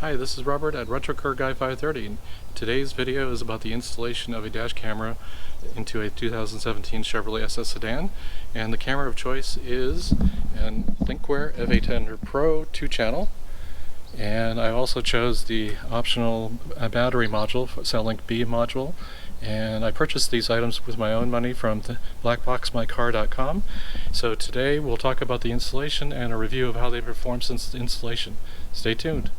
Hi, this is Robert at RetroCarGuy530. Today's video is about the installation of a dash camera into a 2017 Chevrolet SS Sedan, and the camera of choice is an Thinkware F800 Pro 2-channel, and I also chose the optional battery module, Cellink B module, and I purchased these items with my own money from blackboxmycar.com. So today we'll talk about the installation and a review of how they perform since the installation. Stay tuned.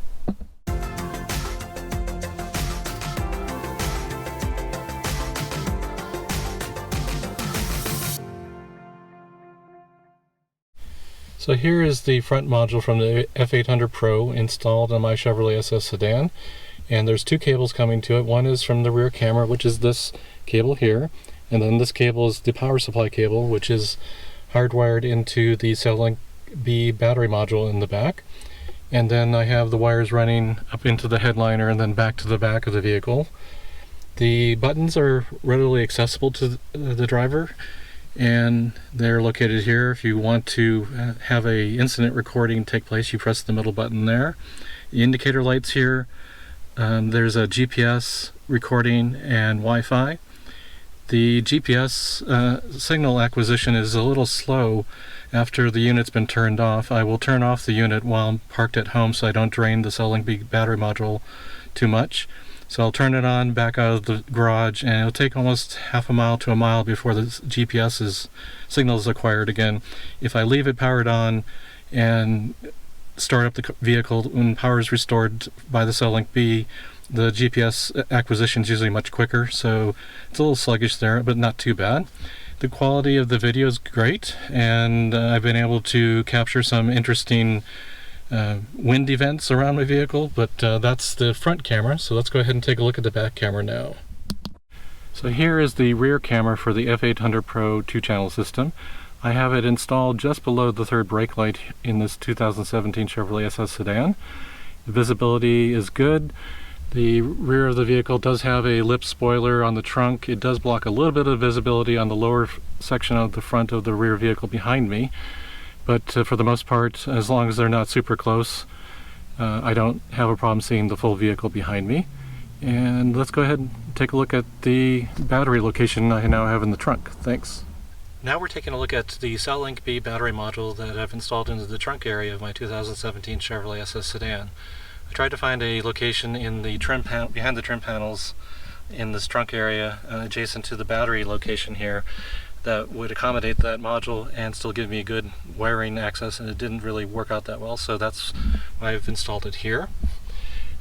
So here is the front module from the F800 Pro installed on my Chevrolet SS Sedan, and there's two cables coming to it. One is from the rear camera, which is this cable here, and then this cable is the power supply cable, which is hardwired into the Cellink B battery module in the back. And then I have the wires running up into the headliner and then back to the back of the vehicle. The buttons are readily accessible to the driver, and they're located here. If you want to have a incident recording take place, you press the middle button there. The indicator lights here, there's a GPS recording and Wi-Fi. The GPS signal acquisition is a little slow after the unit's been turned off. I will turn off the unit while I'm parked at home so I don't drain the Cellink B battery module too much. So I'll turn it on back out of the garage, and it'll take almost half a mile to a mile before the GPS signal is acquired again. If I leave it powered on and start up the vehicle when power is restored by the Cellink B, the GPS acquisition is usually much quicker, so it's a little sluggish there, but not too bad. The quality of the video is great, and I've been able to capture some interesting wind events around my vehicle, but that's the front camera, so let's go ahead and take a look at the back camera now. So here is the rear camera for the F800 Pro 2-channel system. I have it installed just below the third brake light in this 2017 Chevrolet SS Sedan. The visibility is good. The rear of the vehicle does have a lip spoiler on the trunk. It does block a little bit of visibility on the lower section of the front of the rear vehicle behind me. But for the most part, as long as they're not super close, I don't have a problem seeing the full vehicle behind me. And let's go ahead and take a look at the battery location I now have in the trunk. Thanks. Now we're taking a look at the Cellink B battery module that I've installed into the trunk area of my 2017 Chevrolet SS Sedan. I tried to find a location in the trim behind the trim panels in this trunk area adjacent to the battery location here that would accommodate that module and still give me good wiring access, and it didn't really work out that well, so that's why I've installed it here.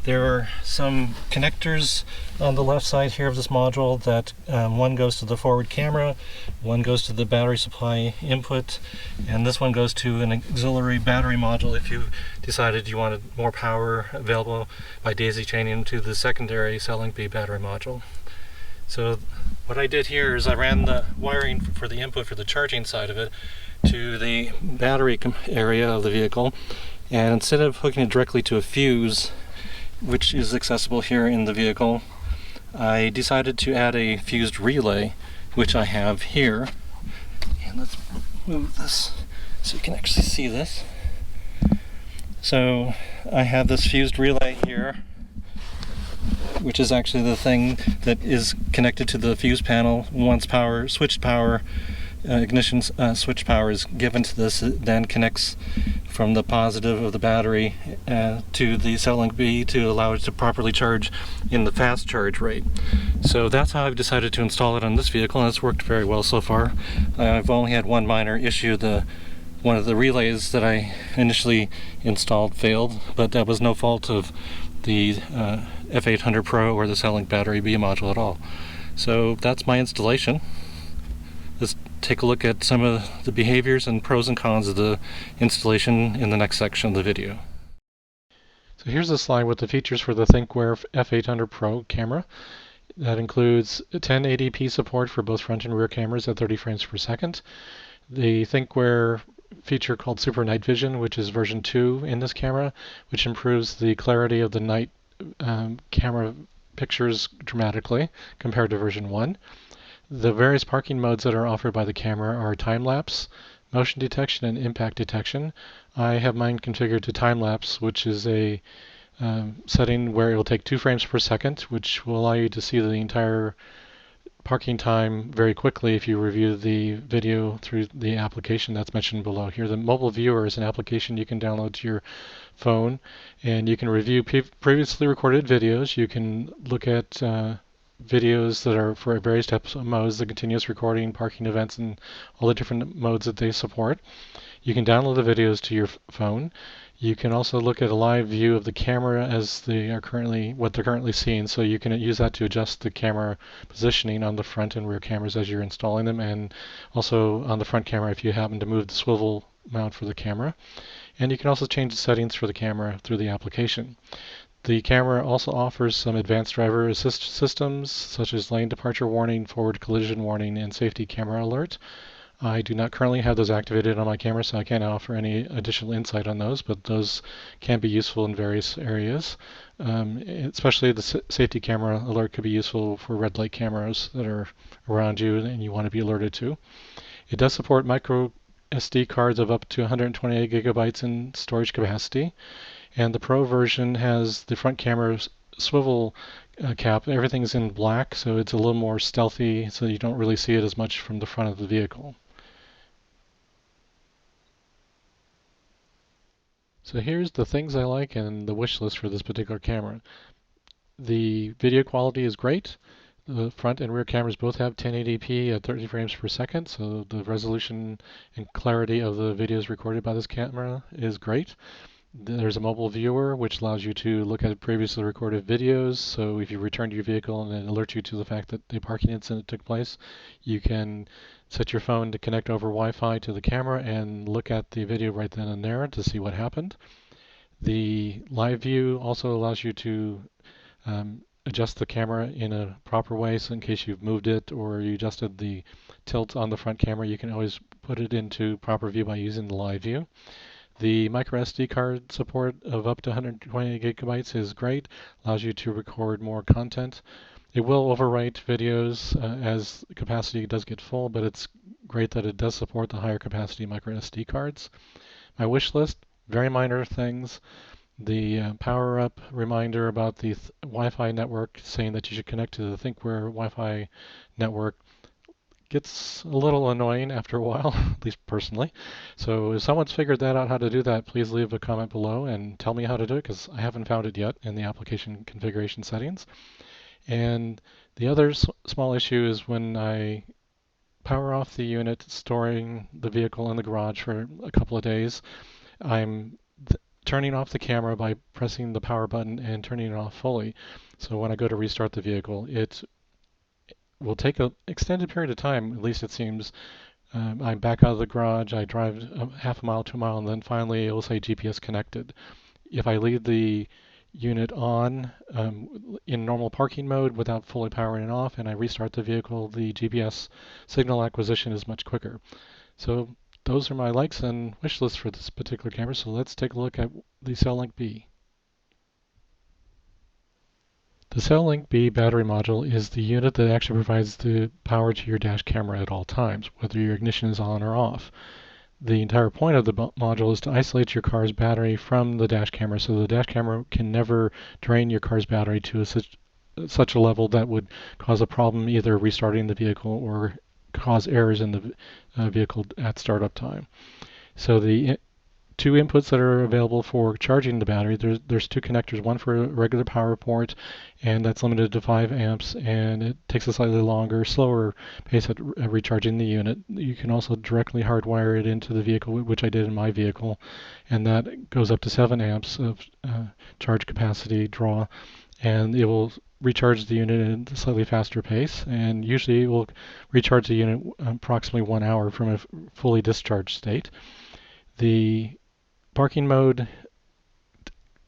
There are some connectors on the left side here of this module that one goes to the forward camera, one goes to the battery supply input, and this one goes to an auxiliary battery module if you decided you wanted more power available by daisy chaining to the secondary Cellink B battery module. So what I did here is I ran the wiring for the input for the charging side of it to the battery area of the vehicle, and instead of hooking it directly to a fuse, which is accessible here in the vehicle, I decided to add a fused relay, which I have here. And let's move this so you can actually see this. So I have this fused relay here, which is actually the thing that is connected to the fuse panel. Once switched power, ignition switch power is given to this, it then connects from the positive of the battery to the Cellink B to allow it to properly charge in the fast charge rate. So that's how I've decided to install it on this vehicle, and it's worked very well so far. I've only had one minor issue. One of the relays that I initially installed failed, but that was no fault of the F800 Pro or the Cellink Battery B module at all. So that's my installation. Let's take a look at some of the behaviors and pros and cons of the installation in the next section of the video. So here's a slide with the features for the Thinkware F800 Pro camera. That includes 1080p support for both front and rear cameras at 30 frames per second. The Thinkware feature called Super Night Vision, which is version 2 in this camera, which improves the clarity of the night camera pictures dramatically compared to version 1. The various parking modes that are offered by the camera are time-lapse, motion detection, and impact detection. I have mine configured to time-lapse, which is a setting where it will take 2 frames per second, which will allow you to see the entire parking time very quickly if you review the video through the application that's mentioned below here. The mobile viewer is an application you can download to your phone, and you can review previously recorded videos. You can look at videos that are for various types of modes, the continuous recording, parking events, and all the different modes that they support. You can download the videos to your phone. You can also look at a live view of the camera as they are what they're currently seeing. So you can use that to adjust the camera positioning on the front and rear cameras as you're installing them, and also on the front camera if you happen to move the swivel mount for the camera. And you can also change the settings for the camera through the application. The camera also offers some advanced driver assist systems such as lane departure warning, forward collision warning, and safety camera alert. I do not currently have those activated on my camera, so I can't offer any additional insight on those, but those can be useful in various areas. Especially the safety camera alert could be useful for red light cameras that are around you and you want to be alerted to. It does support micro SD cards of up to 128 gigabytes in storage capacity, and the Pro version has the front camera's swivel cap. Everything's in black, so it's a little more stealthy, so you don't really see it as much from the front of the vehicle. So here's the things I like and the wish list for this particular camera. The video quality is great. The front and rear cameras both have 1080p at 30 frames per second, so the resolution and clarity of the videos recorded by this camera is great. There's a mobile viewer which allows you to look at previously recorded videos, so if you return to your vehicle and it alerts you to the fact that a parking incident took place, you can set your phone to connect over Wi-Fi to the camera and look at the video right then and there to see what happened. The live view also allows you to adjust the camera in a proper way, so in case you've moved it or you adjusted the tilt on the front camera, you can always put it into proper view by using the live view. The micro SD card support of up to 120 gigabytes is great, allows you to record more content. It will overwrite videos as capacity does get full, but it's great that it does support the higher capacity micro SD cards. My wish list, very minor things. The power-up reminder about the Wi-Fi network saying that you should connect to the Thinkware Wi-Fi network gets a little annoying after a while, at least personally. So if someone's figured that out how to do that, please leave a comment below and tell me how to do it, because I haven't found it yet in the application configuration settings. And the other small issue is when I power off the unit, storing the vehicle in the garage for a couple of days, I'm turning off the camera by pressing the power button and turning it off fully. So when I go to restart the vehicle, it will take an extended period of time, at least it seems. I'm back out of the garage, I drive half a mile to a mile, and then finally it will say GPS connected. If I leave the unit on in normal parking mode without fully powering it off and I restart the vehicle, the GPS signal acquisition is much quicker. So those are my likes and wish lists for this particular camera, so let's take a look at the Cellink B. The Cellink B battery module is the unit that actually provides the power to your dash camera at all times, whether your ignition is on or off. The entire point of the module is to isolate your car's battery from the dash camera, so the dash camera can never drain your car's battery to such a level that would cause a problem either restarting the vehicle or cause errors in the vehicle at startup time. So the two inputs that are available for charging the battery, there's two connectors, one for a regular power port, and that's limited to 5 amps, and it takes a slightly longer, slower pace at recharging the unit. You can also directly hardwire it into the vehicle, which I did in my vehicle, and that goes up to 7 amps of charge capacity draw, and it will recharge the unit at a slightly faster pace, and usually it will recharge the unit approximately 1 hour from a fully discharged state. The parking mode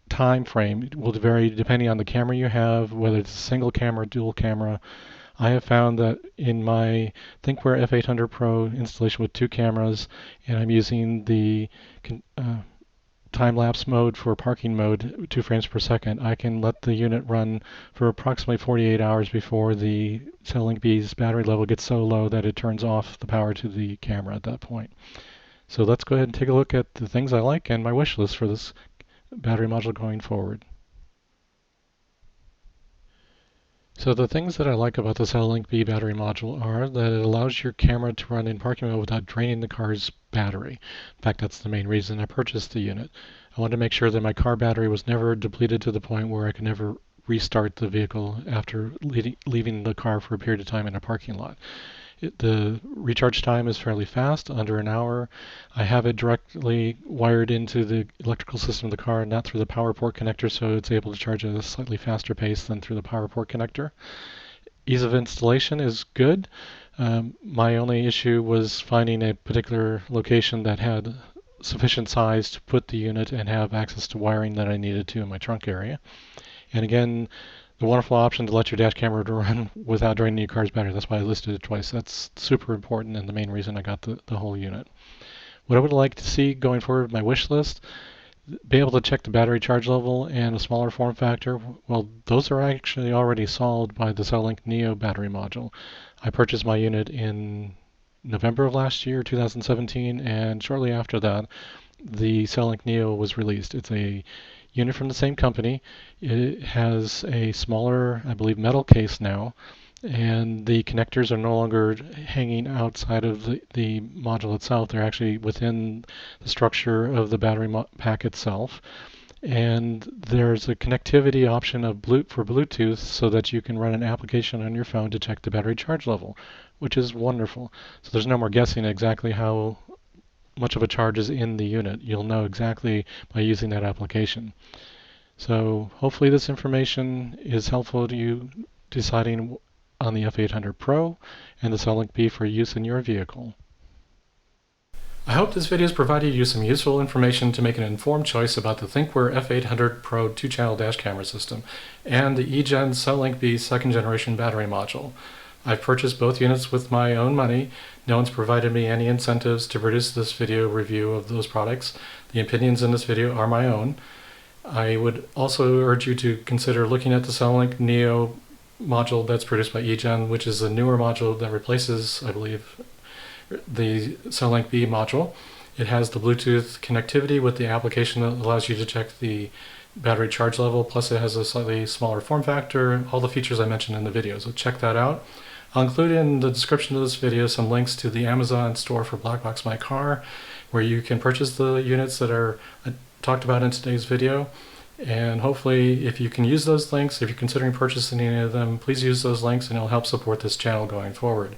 time frame will vary depending on the camera you have, whether it's a single camera or dual camera. I have found that in my Thinkware F800 Pro installation with 2 cameras, and I'm using the time-lapse mode for parking mode, 2 frames per second, I can let the unit run for approximately 48 hours before the Cellink B's battery level gets so low that it turns off the power to the camera at that point. So let's go ahead and take a look at the things I like and my wish list for this battery module going forward. So the things that I like about the Cellink B battery module are that it allows your camera to run in parking mode without draining the car's battery. In fact, that's the main reason I purchased the unit. I wanted to make sure that my car battery was never depleted to the point where I could never restart the vehicle after leaving the car for a period of time in a parking lot. The recharge time is fairly fast, under an hour. I have it directly wired into the electrical system of the car, not through the power port connector, so it's able to charge at a slightly faster pace than through the power port connector. Ease of installation is good. My only issue was finding a particular location that had sufficient size to put the unit and have access to wiring that I needed to in my trunk area. And again, the wonderful option to let your dash camera run without draining your car's battery. That's why I listed it twice. That's super important and the main reason I got the whole unit. What I would like to see going forward with my wish list, be able to check the battery charge level and a smaller form factor. Well, those are actually already solved by the Cellink Neo battery module. I purchased my unit in November of last year, 2017, and shortly after that, the Cellink Neo was released. It's a unit from the same company. It has a smaller, I believe, metal case now, and the connectors are no longer hanging outside of the module itself. They're actually within the structure of the battery pack itself. And there's a connectivity option of for Bluetooth so that you can run an application on your phone to check the battery charge level, which is wonderful. So there's no more guessing exactly how much of a charge is in the unit. You'll know exactly by using that application. So hopefully this information is helpful to you deciding on the F800 Pro and the Cellink B for use in your vehicle. I hope this video has provided you some useful information to make an informed choice about the Thinkware F800 Pro 2-channel dash camera system and the EGEN Cellink B second generation battery module. I've purchased both units with my own money. No one's provided me any incentives to produce this video review of those products. The opinions in this video are my own. I would also urge you to consider looking at the Cellink Neo module that's produced by EGEN, which is a newer module that replaces, I believe, the Cellink B module. It has the Bluetooth connectivity with the application that allows you to check the battery charge level, plus it has a slightly smaller form factor, all the features I mentioned in the video, so check that out. I'll include in the description of this video some links to the Amazon store for Black Box My Car, where you can purchase the units that are talked about in today's video. And hopefully, if you can use those links, if you're considering purchasing any of them, please use those links and it'll help support this channel going forward.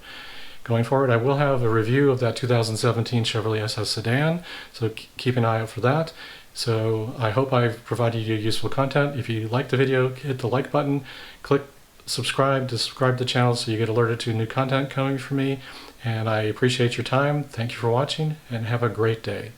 Going forward, I will have a review of that 2017 Chevrolet SS Sedan, so keep an eye out for that. So I hope I've provided you useful content. If you liked the video, hit the like button, click subscribe to subscribe to the channel so you get alerted to new content coming from me. And I appreciate your time. Thank you for watching and have a great day.